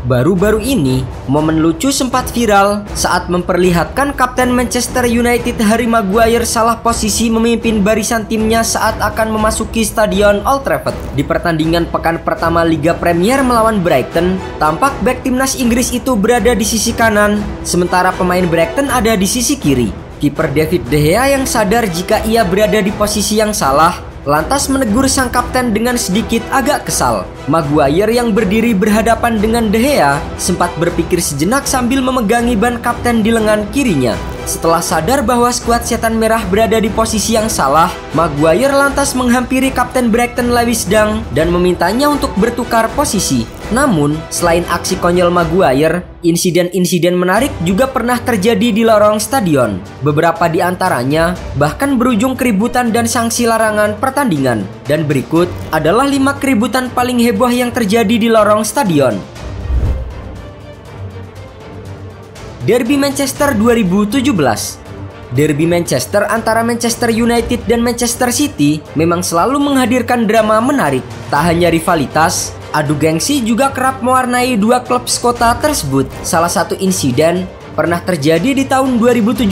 Baru-baru ini, momen lucu sempat viral saat memperlihatkan Kapten Manchester United Harry Maguire salah posisi memimpin barisan timnya saat akan memasuki Stadion Old Trafford. Di pertandingan pekan pertama Liga Premier melawan Brighton, tampak bek timnas Inggris itu berada di sisi kanan, sementara pemain Brighton ada di sisi kiri. Kiper David De Gea yang sadar jika ia berada di posisi yang salah, lantas menegur sang kapten dengan sedikit agak kesal. Maguire yang berdiri berhadapan dengan De Gea sempat berpikir sejenak sambil memegangi ban kapten di lengan kirinya. Setelah sadar bahwa skuad setan merah berada di posisi yang salah, Maguire lantas menghampiri kapten Brighton Lewis Dunk dan memintanya untuk bertukar posisi. Namun, selain aksi konyol Maguire, insiden-insiden menarik juga pernah terjadi di lorong stadion. Beberapa di antaranya bahkan berujung keributan dan sanksi larangan pertandingan. Dan berikut adalah 5 keributan paling heboh yang terjadi di lorong stadion. Derby Manchester 2017. Derby Manchester antara Manchester United dan Manchester City memang selalu menghadirkan drama menarik. Tak hanya rivalitas, adu gengsi juga kerap mewarnai dua klub sekota tersebut. Salah satu insiden pernah terjadi di tahun 2017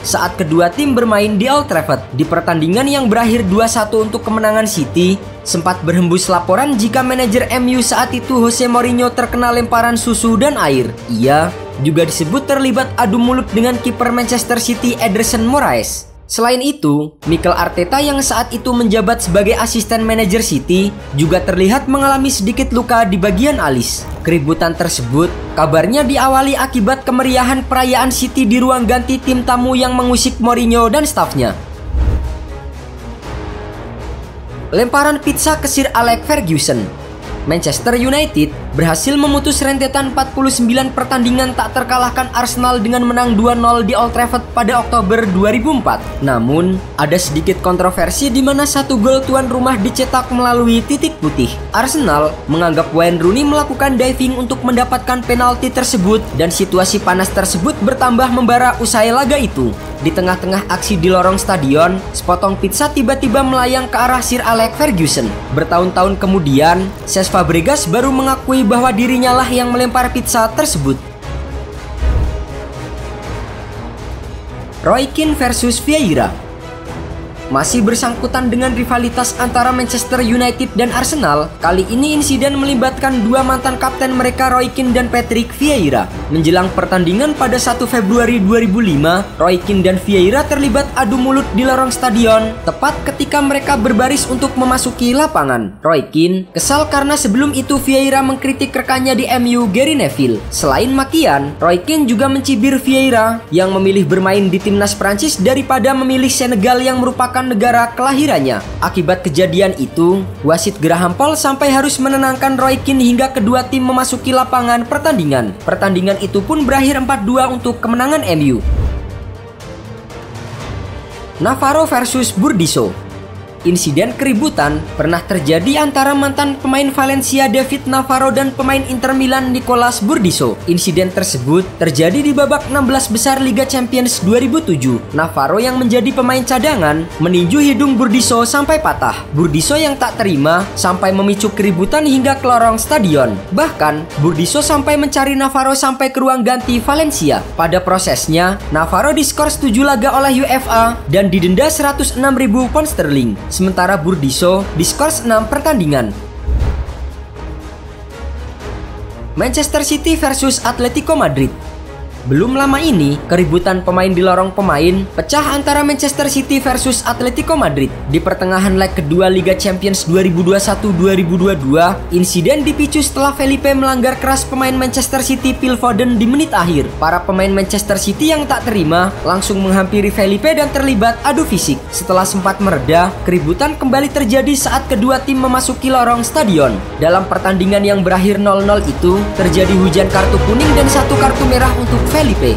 saat kedua tim bermain di Old Trafford. Di pertandingan yang berakhir 2-1 untuk kemenangan City, sempat berhembus laporan jika manajer MU saat itu Jose Mourinho terkena lemparan susu dan air. Ia juga disebut terlibat adu mulut dengan kiper Manchester City Ederson Moraes. Selain itu, Mikel Arteta yang saat itu menjabat sebagai asisten manajer City juga terlihat mengalami sedikit luka di bagian alis. Keributan tersebut kabarnya diawali akibat kemeriahan perayaan City di ruang ganti tim tamu yang mengusik Mourinho dan stafnya. Lemparan pizza ke Sir Alex Ferguson. Manchester United berhasil memutus rentetan 49 pertandingan tak terkalahkan Arsenal dengan menang 2-0 di Old Trafford pada Oktober 2004. Namun, ada sedikit kontroversi di mana satu gol tuan rumah dicetak melalui titik putih. Arsenal menganggap Wayne Rooney melakukan diving untuk mendapatkan penalti tersebut dan situasi panas tersebut bertambah membara usai laga itu. Di tengah-tengah aksi di lorong stadion, sepotong pizza tiba-tiba melayang ke arah Sir Alex Ferguson. Bertahun-tahun kemudian, Cesc Fabregas baru mengakui bahwa dirinya lah yang melempar pizza tersebut. Roy Keane versus Vieira. Masih bersangkutan dengan rivalitas antara Manchester United dan Arsenal, kali ini insiden melibatkan dua mantan kapten mereka Roy Keane dan Patrick Vieira. Menjelang pertandingan pada 1 Februari 2005, Roy Keane dan Vieira terlibat adu mulut di lorong stadion, tepat ketika mereka berbaris untuk memasuki lapangan. Roy Keane kesal karena sebelum itu Vieira mengkritik rekannya di MU Gary Neville. Selain makian, Roy Keane juga mencibir Vieira yang memilih bermain di timnas Prancis daripada memilih Senegal yang merupakan negara kelahirannya. Akibat kejadian itu, wasit Graham Poll sampai harus menenangkan Roy Keane hingga kedua tim memasuki lapangan pertandingan. Pertandingan itu pun berakhir 4-2 untuk kemenangan MU. Navarro versus Burdisso. Insiden keributan pernah terjadi antara mantan pemain Valencia David Navarro dan pemain Inter Milan Nicolas Burdisso. Insiden tersebut terjadi di babak 16 besar Liga Champions 2007. Navarro yang menjadi pemain cadangan meninju hidung Burdisso sampai patah. Burdisso yang tak terima sampai memicu keributan hingga ke lorong stadion. Bahkan, Burdisso sampai mencari Navarro sampai ke ruang ganti Valencia. Pada prosesnya, Navarro diskors 7 laga oleh UEFA dan didenda 106.000 pound sterling. Sementara Burdisso diskors 6 pertandingan. Manchester City versus Atletico Madrid. Belum lama ini, keributan pemain di lorong pemain pecah antara Manchester City versus Atletico Madrid. Di pertengahan leg kedua Liga Champions 2021-2022, insiden dipicu setelah Felipe melanggar keras pemain Manchester City Phil Foden di menit akhir. Para pemain Manchester City yang tak terima langsung menghampiri Felipe dan terlibat adu fisik. Setelah sempat mereda, keributan kembali terjadi saat kedua tim memasuki lorong stadion. Dalam pertandingan yang berakhir 0-0 itu, terjadi hujan kartu kuning dan 1 kartu merah untuk Felipe.